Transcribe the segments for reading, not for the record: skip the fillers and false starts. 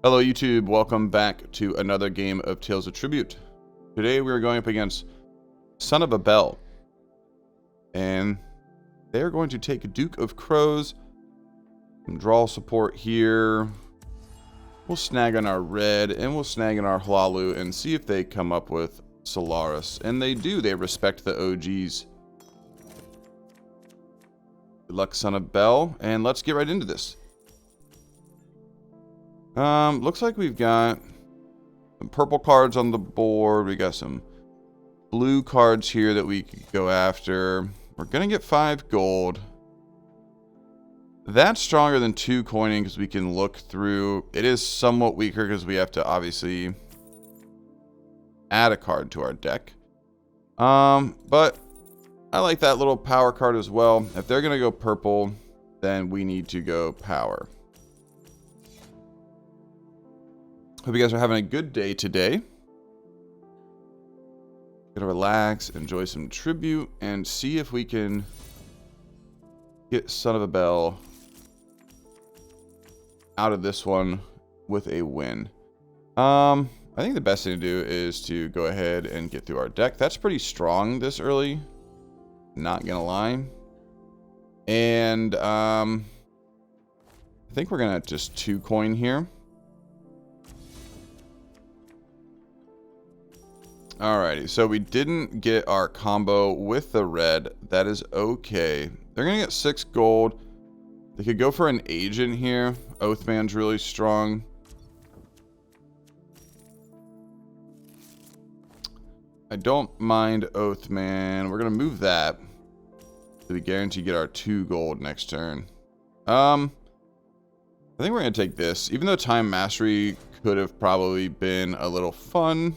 Hello YouTube, welcome back to another game of Tales of Tribute. Today we are going up against Son of a Bell. And they're going to take Duke of Crows. Some draw support here. We'll snag on our red and we'll snag on our Hlaalu and see if they come up with Solaris. And they do, they respect the OGs. Good luck, Son of Bell, and let's get right into this. Looks like we've got some purple cards on the board. We got some blue cards here that we could go after. We're gonna get 5 gold. That's stronger than 2 coining because we can look through. It is somewhat weaker because we have to obviously add a card to our deck. But I like that little power card as well. If they're gonna go purple, then we need to go power. Hope you guys are having a good day today. Gonna relax, enjoy some tribute, and see if we can get Son of a Bell out of this one with a win. I think the best thing to do is to go ahead and get through our deck. That's pretty strong this early, not gonna lie. And I think we're gonna just 2 coin here. Alrighty, so we didn't get our combo with the red. That is okay. They're gonna get 6 gold. They could go for an agent here. Oathman's really strong. I don't mind Oathman. We're gonna move that. So we guarantee get our 2 gold next turn. I think we're gonna take this. Even though Time Mastery could have probably been a little fun,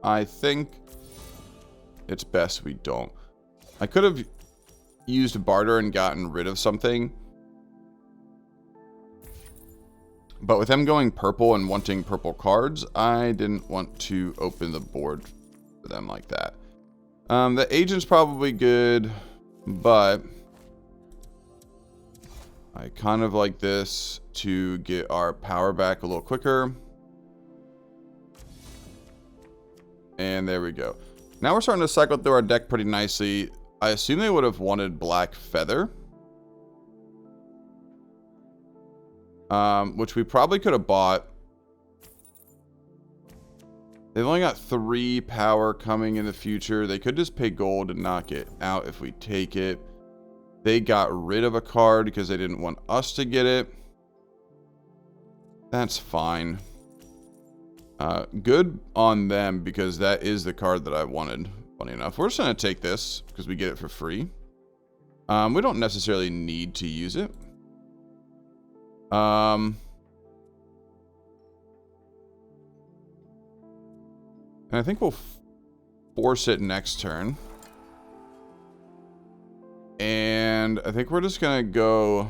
I think it's best we don't. I could have used barter and gotten rid of something. But with them going purple and wanting purple cards, I didn't want to open the board for them like that. The agent's probably good, but I kind of like this to get our power back a little quicker. And there we go. Now we're starting to cycle through our deck pretty nicely. I assume they would have wanted Black Feather. Which we probably could have bought. They've only got 3 power coming in the future. They could just pay gold and knock it out if we take it. They got rid of a card because they didn't want us to get it. That's fine. Good on them because that is the card that I wanted. Funny enough, we're just going to take this because we get it for free. We don't necessarily need to use it. And I think we'll force it next turn. And I think we're just going to go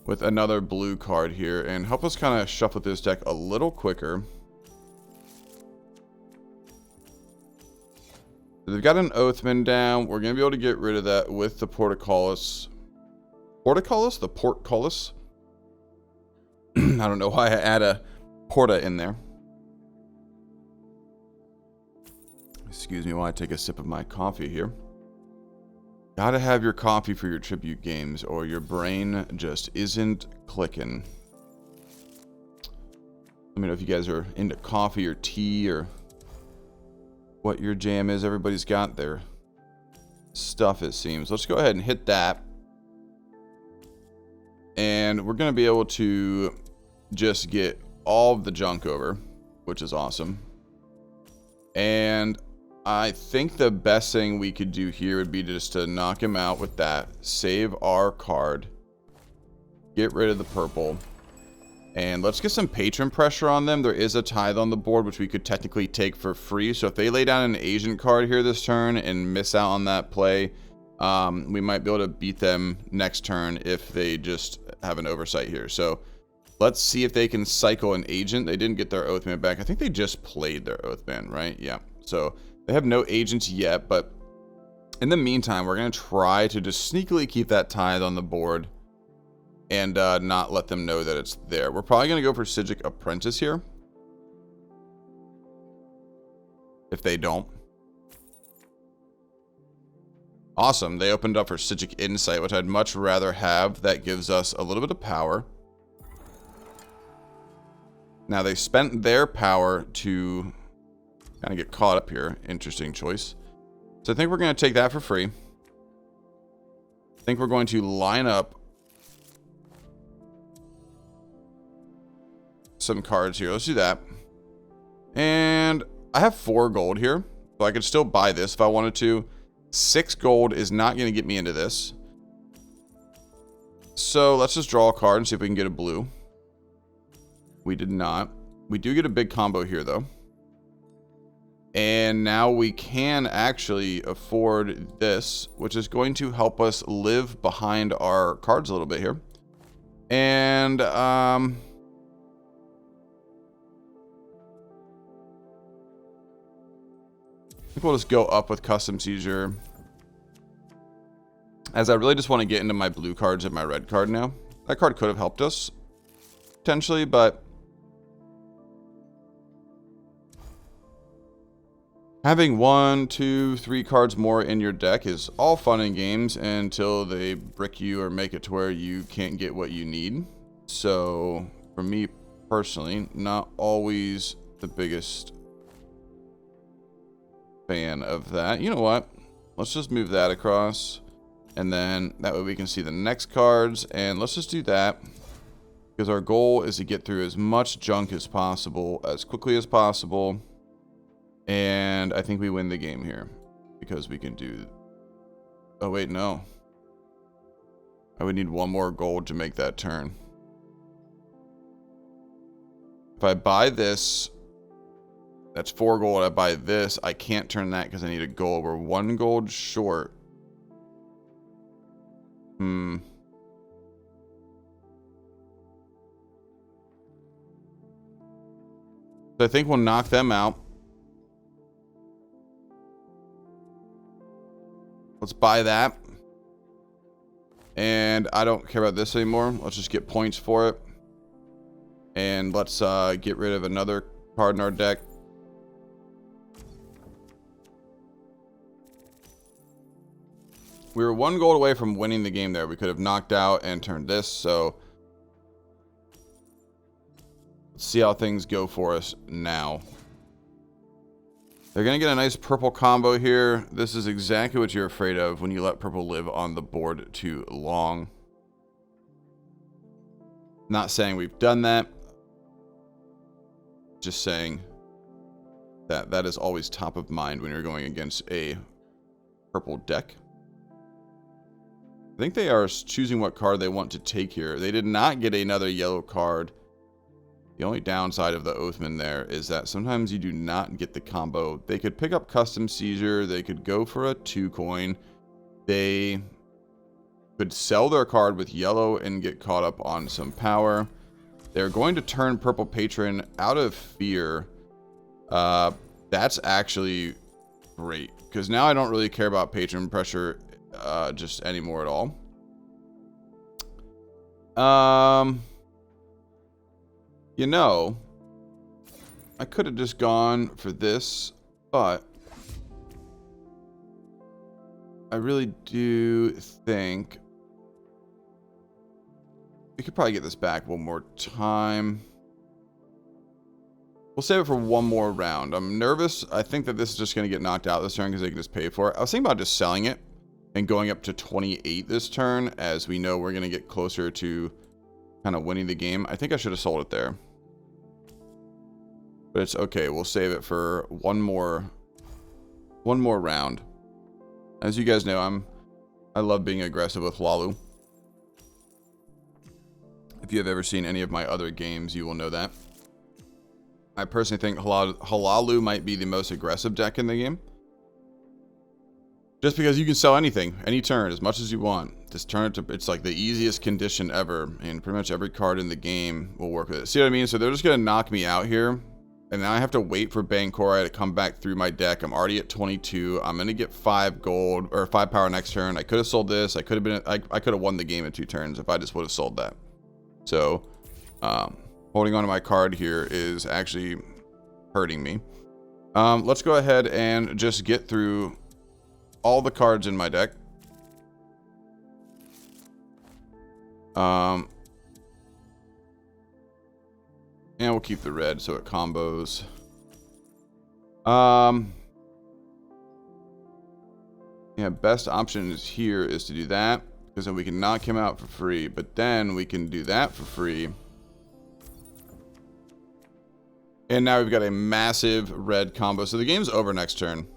with another blue card here and help us kind of shuffle this deck a little quicker. They've got an Oathman down. We're going to be able to get rid of that with the Portcullis. Portcullis? The Portcullis? I don't know why I add a Porta in there. Excuse me while I take a sip of my coffee here. Gotta have your coffee for your tribute games or your brain just isn't clicking. Let me know if you guys are into coffee or tea or what your jam is. Everybody's got their stuff, it seems. Let's go ahead and hit that. And we're gonna be able to just get all of the junk over, which is awesome. And I think the best thing we could do here would be just to knock him out with that, save our card, get rid of the purple, and let's get some patron pressure on them. There is a tithe on the board, which we could technically take for free. So if they lay down an agent card here this turn and miss out on that play, we might be able to beat them next turn if they just have an oversight here. So let's see if they can cycle an agent. They didn't get their Oathman back. I think they just played their Oathman, right? Yeah. So they have no agents yet, but in the meantime, we're going to try to just sneakily keep that tithe on the board. and not let them know that it's there. We're probably going to go for Psijic Apprentice here. If they don't. Awesome. They opened up for Psijic Insight, which I'd much rather have. That gives us a little bit of power. Now, they spent their power to kind of get caught up here. Interesting choice. So I think we're going to take that for free. I think we're going to line up some cards here. Let's do that. And I have 4 gold here, so I could still buy this if I wanted to. 6 gold is not going to get me into this. So let's just draw a card and see if we can get a blue. We did not. We do get a big combo here, though. And now we can actually afford this, which is going to help us live behind our cards a little bit here. And, I think we'll just go up with Custom Seizure. As I really just want to get into my blue cards and my red card now. That card could have helped us, potentially, but having 1, 2, 3 cards more in your deck is all fun and games until they brick you or make it to where you can't get what you need. So, for me personally, not always the biggest fan of that. You know what? Let's just move that across. And then that way we can see the next cards. And let's just do that. Because our goal is to get through as much junk as possible, as quickly as possible. And I think we win the game here. Because we can do... Oh, wait, no. I would need 1 more gold to make that turn. If I buy this... That's 4 gold. I buy this. I can't turn that because I need a gold. We're 1 gold short. So I think we'll knock them out. Let's buy that. And I don't care about this anymore. Let's just get points for it. And let's get rid of another card in our deck. We were 1 gold away from winning the game there. We could have knocked out and turned this, so let's see how things go for us now. They're going to get a nice purple combo here. This is exactly what you're afraid of when you let purple live on the board too long. Not saying we've done that. Just saying that that is always top of mind when you're going against a purple deck. I think they are choosing what card they want to take here. They did not get another yellow card. The only downside of the Oathman there is that sometimes you do not get the combo. They could pick up Custom Seizure. They could go for a 2 coin. They could sell their card with yellow and get caught up on some power. They're going to turn Purple Patron out of fear. That's actually great, because now I don't really care about patron pressure just anymore at all. You know, I could have just gone for this, but I really do think we could probably get this back 1 more time. We'll save it for 1 more round. I'm nervous. I think that this is just going to get knocked out this turn because they can just pay for it. I was thinking about just selling it and going up to 28 this turn, as we know we're going to get closer to kind of winning the game. I think I should have sold it there. But it's okay. We'll save it for one more round. As you guys know, I love being aggressive with Hlaalu. If you have ever seen any of my other games, you will know that. I personally think Hlaalu might be the most aggressive deck in the game. Just because you can sell anything, any turn, as much as you want. Just turn it to, it's like the easiest condition ever. And pretty much every card in the game will work with it. See what I mean? So they're just going to knock me out here. And now I have to wait for Bancori to come back through my deck. I'm already at 22. I'm going to get 5 gold or 5 power next turn. I could have sold this. I could have won the game in 2 turns if I just would have sold that. So, holding on to my card here is actually hurting me. Let's go ahead and just get through all the cards in my deck. And we'll keep the red so it combos. Yeah, best option is here is to do that, because then we can knock him out for free, but then we can do that for free. And now we've got a massive red combo. So the game's over next turn.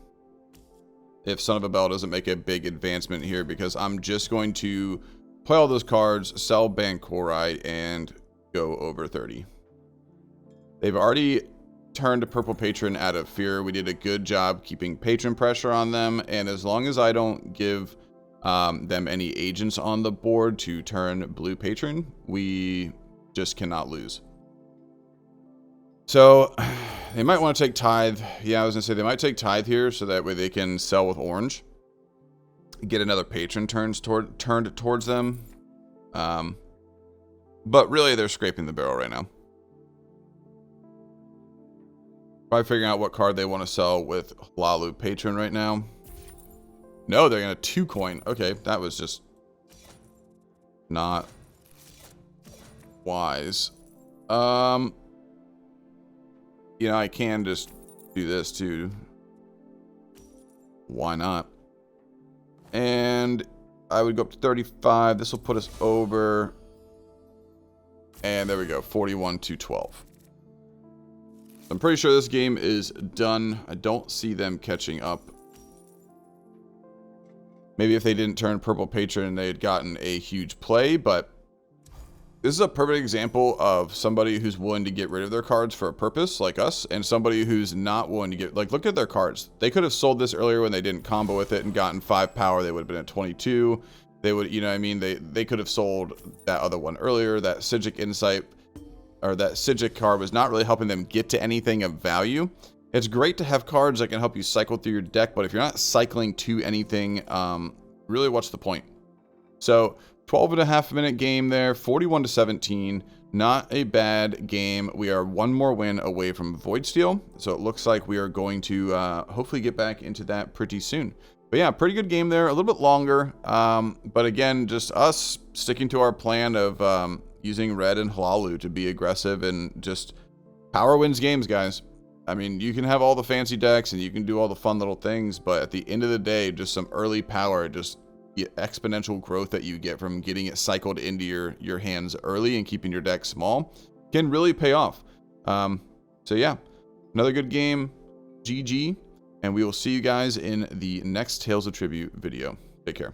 If Son of a Bell doesn't make a big advancement here, because I'm just going to play all those cards, sell Bancori, and go over 30. They've already turned a Purple Patron out of fear. We did a good job keeping patron pressure on them, and as long as I don't give them any agents on the board to turn Blue Patron, we just cannot lose. So they might want to take Tithe. Yeah, I was gonna say they might take Tithe here, so that way they can sell with orange, get another patron turned towards them. But really, they're scraping the barrel right now. Probably figuring out what card they want to sell with Hlaalu patron right now. No, they're gonna 2 coin. Okay, that was just not wise. You know, I can just do this too. Why not? And I would go up to 35. This will put us over. And there we go, 41 to 12. I'm pretty sure this game is done. I don't see them catching up. Maybe if they didn't turn Purple Patron, they had gotten a huge play, but this is a perfect example of somebody who's willing to get rid of their cards for a purpose, like us, and somebody who's not willing to get, like, look at their cards. They could have sold this earlier when they didn't combo with it and gotten 5 power. They would have been at 22. They would, you know what I mean? They could have sold that other one earlier. That Sigic Insight, or that Sigic card, was not really helping them get to anything of value. It's great to have cards that can help you cycle through your deck, but if you're not cycling to anything, really, what's the point? So 12.5-minute game there, 41 to 17. Not a bad game. We are 1 more win away from Voidsteel, so it looks like we are going to hopefully get back into that pretty soon. But yeah, pretty good game there. A little bit longer, but again, just us sticking to our plan of using red and Hlaalu to be aggressive, and just power wins games, guys. I mean, you can have all the fancy decks and you can do all the fun little things, but at the end of the day, just some early power, just the exponential growth that you get from getting it cycled into your hands early and keeping your deck small can really pay off. So yeah, another good game. GG, and we will see you guys in the next Tales of Tribute video. Take care.